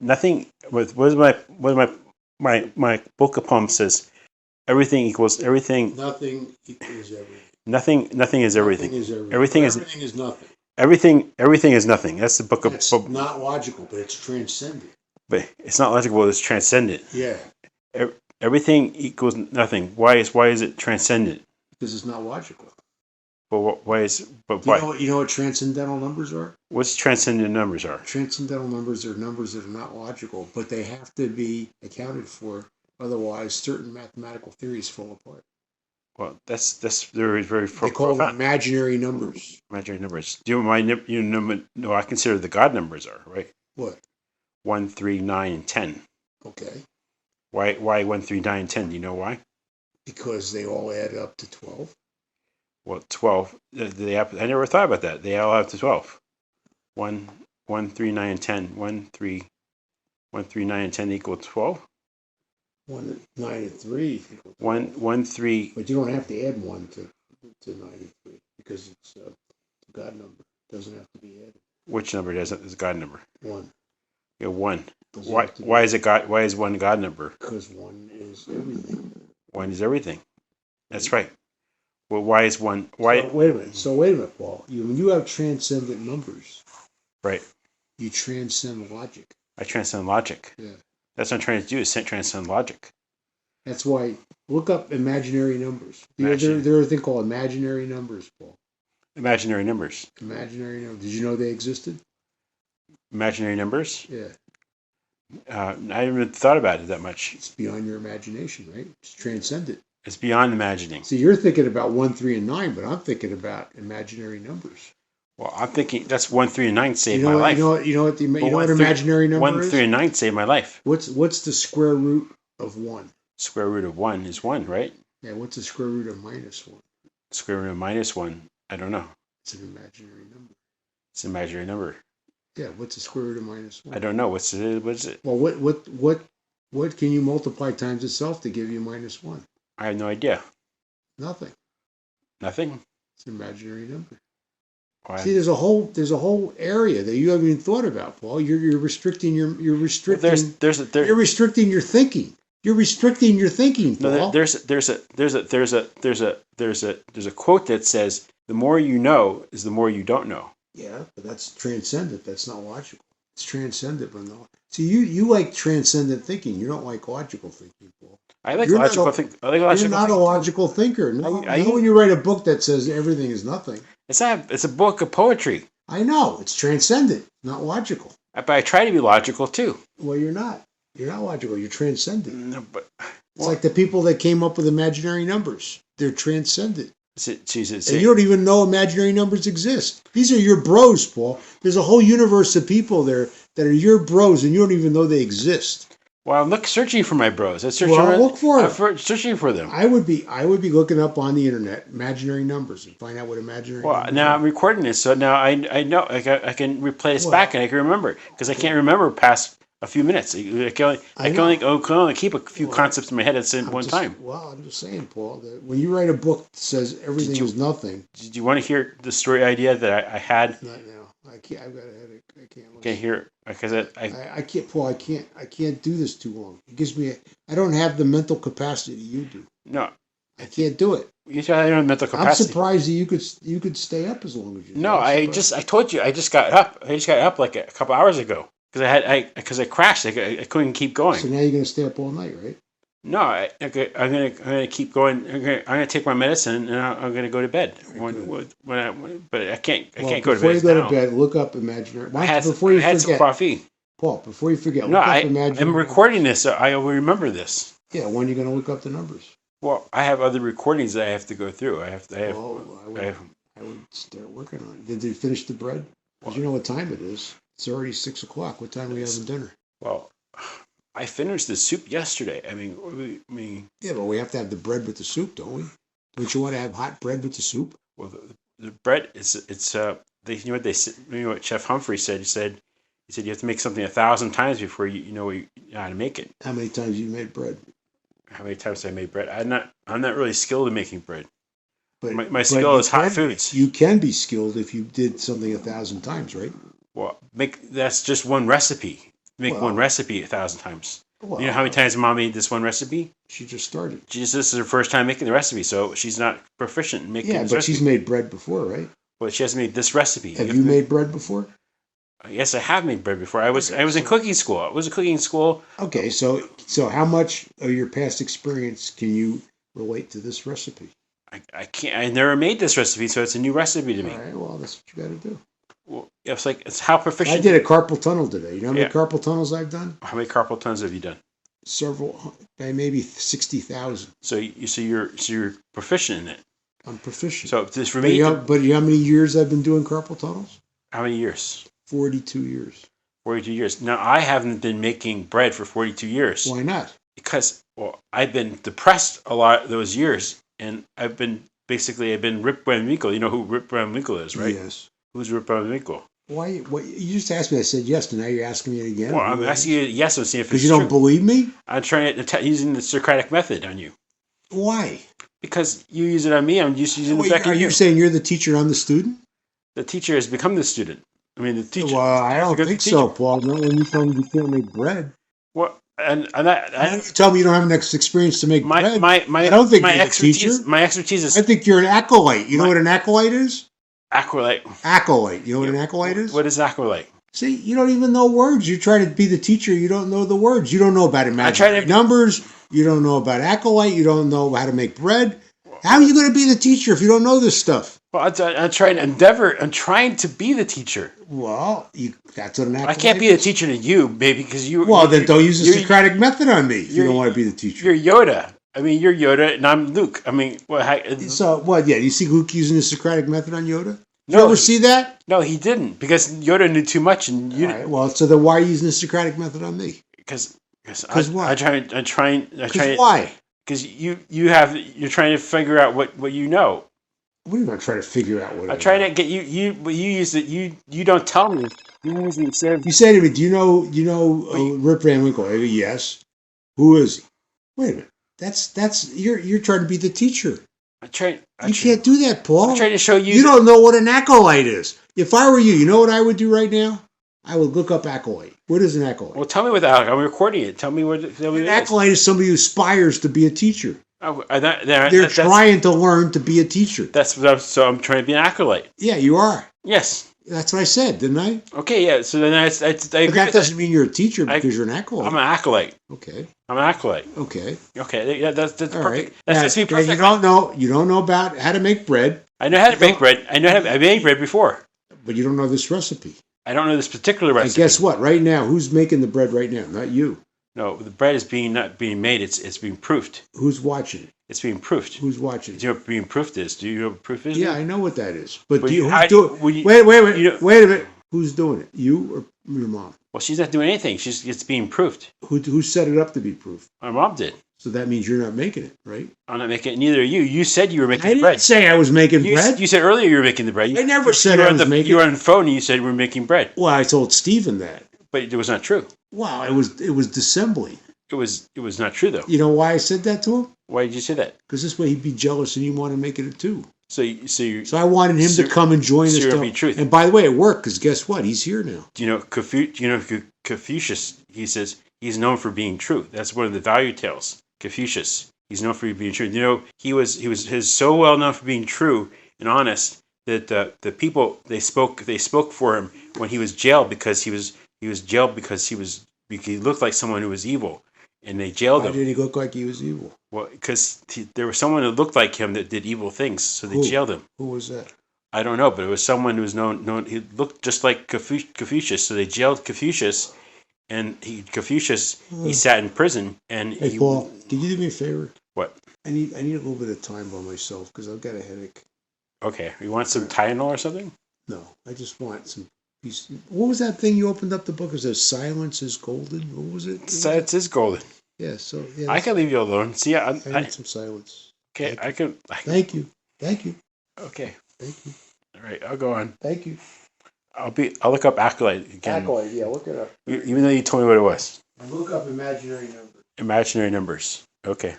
nothing. What is my book of poems says? Everything equals everything. Nothing is everything. Nothing is everything. Nothing is everything. Everything is Everything is nothing. everything is nothing. That's the book of. It's not logical, but it's transcendent. But it's not logical. It's transcendent. Yeah, Everything equals nothing. Why is it transcendent? because it's not logical. But why is? But You why? know, you know what transcendental numbers are? What's transcendent numbers are? Transcendental numbers are numbers that are not logical, but they have to be accounted for. Otherwise, certain mathematical theories fall apart. Well, that's very very They call them profound. imaginary numbers. Imaginary numbers. Do you mind? You know? No, I consider the God numbers are right. What? 1, 3, 9, and 10. Okay. Why 1, 3, 9, and 10? Do you know why? Because they all add up to 12. Well, 12. I never thought about that. They all have to 12. 1, 3, 9, and 10. 1, 3, 9, and 10 equal 12. 1, 9, and 3. 1, 3. But you don't have to add 1 to 9 and 3 because it's a God number. It doesn't have to be added. Which number is a God number? 1. Yeah, 1. Doesn't Why? have to be Why is it God? Why is 1 God number? Because 1 is everything. 1 is everything. That's right. Well, why is 1? Why? So, wait a minute, Paul. When you have transcendent numbers, Right. you transcend logic. I transcend logic. Yeah. That's what I'm trying to do. Is transcend logic. That's why look up imaginary numbers. There's a thing called imaginary numbers, Paul. Imaginary numbers. Imaginary numbers. Did you know they existed? Imaginary numbers. Yeah. I haven't thought about it that much. It's beyond your imagination, right? It's transcendent. It's beyond imagining. See, you're thinking about 1, 3, and 9, but I'm thinking about imaginary numbers. Well, I'm thinking that's 1, 3, and 9 saved You know my what, life. you know what imaginary number 1, is? 3, and 9 saved my life. What's the square root of 1? Square root of 1 is 1, right? Yeah, what's the square root of -1? Square root of -1, I don't know. It's an imaginary number. It's an imaginary number. Yeah, what's the square root of -1? I don't know. What is it? Well, what can you multiply times itself to give you -1? I have no idea. Nothing. Nothing? It's an imaginary number. Why? See, there's a whole area that you haven't even thought about, Paul. You're restricting you're restricting Well, you're restricting your thinking. You're restricting your thinking, Paul. No, there's a quote that says the more you know is the more you don't know. Yeah, but that's transcendent. That's not logical. It's transcendent, but no. See, you like transcendent thinking. You don't like logical thinking, Paul. I like You're logical thinking. You're not a logical thinker. No, when you write a book that says everything is nothing. It's not. It's a book of poetry. I know. It's transcendent, not logical. But I try to be logical too. Well, you're not. You're not logical. You're transcendent. No, but it's like the people that came up with imaginary numbers. They're transcendent. Jesus, and you don't even know imaginary numbers exist. These are your bros, Paul. There's a whole universe of people there that are your bros, and you don't even know they exist. Well, I'm searching for my bros. Look for them. I'm searching for them. I would be looking up on the internet imaginary numbers and find out what imaginary. Well, now I'm recording this, so now I know I can replay this back and I can remember it because I can't remember past a few minutes. I can only keep a few concepts in my head at one time. Well, I'm just saying, Paul, that when you write a book that says everything is nothing. Did you want to hear the story idea that I had? Not now. I can't. I've got a headache. I can't. Can't hear it because I can't, Paul. I can't do this too long. It gives me. I don't have the mental capacity you do. No, I can't do it. You don't have mental capacity. I'm surprised that you could stay up as long as you. No, I told you I just got up. I just got up like a couple hours ago because I crashed. I couldn't keep going. So now you're gonna stay up all night, right? No, I'm gonna keep going. I'm gonna take my medicine and I'm gonna go to bed. But I can't go to bed. Before you go to bed, look up imaginary. I had some coffee. Paul, before you forget, no, I'm recording this, so I will remember this. Yeah, when are you gonna look up the numbers? Well, I have other recordings that I have to go through. I would start working on it. Did they finish the bread? Because you know what time it is. It's already 6 o'clock. What time are we having dinner? Well, I finished the soup yesterday. I mean. Yeah, but we have to have the bread with the soup, don't we? Don't you want to have hot bread with the soup? Well, the bread you know what Chef Humphrey said. He said you have to make something 1,000 times before you know how to make it. How many times have you made bread? How many times have I made bread? I'm not really skilled in making bread. But my skill is hot foods. You can be skilled if you did something 1,000 times, right? Well, that's just one recipe. make Well- one recipe 1,000 times. Well, You know how many times Mom made this one recipe? she just started. This is her first time making the recipe, so she's not proficient in making Yeah, this but recipe. she's made bread before, right? But she hasn't made this recipe. Have you made bread before? Yes, I have made bread before. I was Okay, in so- cooking school. I was in cooking school. Okay, so how much of your past experience can you relate to this recipe? I can't. I never made this recipe, so it's a new recipe to me. All right, well, that's what you got to do. Well, it's how proficient. I did a carpal tunnel today. You know how many Yeah. carpal tunnels I've done? How many carpal tunnels have you done? Several, maybe 60,000. So you're proficient in it. I'm proficient. So this for but me. you know how many years I've been doing carpal tunnels? How many years? 42 years. 42 years. Now I haven't been making bread for 42 years Why not? because I've been depressed a lot of those years, and I've been Rip Van Winkle. You know who Rip Van Winkle is, right? Yes. Who's Rip Van Winkle? Why? What, you just asked me. I said yes, and now you're asking me again. Well, I'm asking you yes and see if it's because you don't true. believe me. I'm trying using the Socratic method on you Why? because you use it on me. I'm just using it back Are on you you. saying you're the teacher? I'm the student. The teacher has become the student. I mean, the teacher. Well, I don't Because think the so, teacher- Paul. Not when you tell me you can't make bread. Well, and How do you tell me you don't have enough experience to make my bread? my I don't think my you're the expertise. teacher. My expertise is I think you're an acolyte. You know My- what an acolyte is? acolyte. Acolyte. You know what an acolyte is? What is acolyte? See, you don't even know words. You're trying to be the teacher. You don't know the words. You don't know about imaginary numbers. You don't know about acolyte. You don't know how to make bread. How are you going to be the teacher if you don't know this stuff? Well, I'm trying to be the teacher. Well, that's what an acolyte I can't be a is. teacher to you, baby, because you. Well, then don't use the you're- Socratic method on me if you you're- don't want to be the teacher. You're Yoda. I mean, you're Yoda, and I'm Luke. I mean, So, what? Yeah, you see Luke using the Socratic method on Yoda? You no, ever see that? no, he didn't, because Yoda knew too much, and you All right, well, so then why are you using the Socratic method on me? because why? I'm trying Because why? because you're trying to figure out what you know. What are you trying to figure out? What I'm trying to get you use it. You don't tell me. You use it instead of You say to me, "Do you know Rip Van Winkle?" I go, "Yes." Who is he? Wait a minute. That's you're trying to be the teacher. You can't do that, Paul. I'm trying to show you. You don't know what an acolyte is. If I were you know what I would do right now? I would look up acolyte. What is an acolyte? Well, tell me what the I'm recording it. Tell me what it An is. acolyte is somebody who aspires to be a teacher. They're That's trying to learn to be a teacher. so I'm trying to be an acolyte. Yeah, you are. Yes. That's what I said, didn't I? Okay. Yeah. So then I But agree that with that. doesn't mean you're a teacher I- because you're an acolyte. I'm an acolyte. Okay. I'm an acolyte. Okay. Okay. Yeah. That's All perfect. right. That's Now, just me now, perfect. you don't know about how to make bread, I know how to you make don't- bread. I made bread before. but you don't know this recipe. I don't know this particular And recipe. guess what? Right now, who's making the bread right now? Not you. No, the bread is not being made. It's being proofed. Who's watching it? It's being proofed. Who's watching Do it? you know what being proofed is? Do you know what proof is? Yeah, I know what that is. But But do you, how who's do you- doing would you- wait you know- a minute. Who's doing it? You or your mom? Well, she's not doing anything. It's being proofed. Who set it up to be proof? My mom did. So that means you're not making it, right? I'm not making it. Neither are you. You said you were making I the didn't bread. say I was making bread. You said earlier you were making the bread. I never said you were I on was making You were on the phone and you said we were making bread, Well, I told Stephen that. but it was not true. Wow, it was dissembling. It was not true though. You know why I said that to him? Why did you say that? Because this way he'd be jealous and you want to make it too. So you So I wanted him So- to come and join so us. you're to- being truth. And by the way, it worked because guess what? He's here now. Confucius? He says he's known for being true. That's one of the value tales. Confucius. He's known for being true. You know, he's so well known for being true and honest that the people they spoke for him when he was jailed because he was jailed because he looked like someone who was evil, and they jailed Why him. did he look like he was evil? Well, because there was someone that looked like him that did evil things, so they Who? jailed him. Who was that? I don't know, but it was someone who was known. He looked just like Confucius, so they jailed Confucius, and Confucius he sat in prison, and Hey, he, Paul, can you do me a favor? What? I need a little bit of time by myself because I've got a headache. Okay, you want some Tylenol or something? No, I just want some peace. What was that thing you opened up the book? It says silence is golden. What was it? It's his golden. Yeah, so yeah, I can leave you alone. See, I need some silence. okay, I can. Thank you. Thank you. Okay, Thank you. all right, I'll go on. Thank you. I'll look up acolyte again. Acolyte, yeah, look it up. Even though you told me what it was. And look up imaginary numbers. Imaginary numbers. Okay.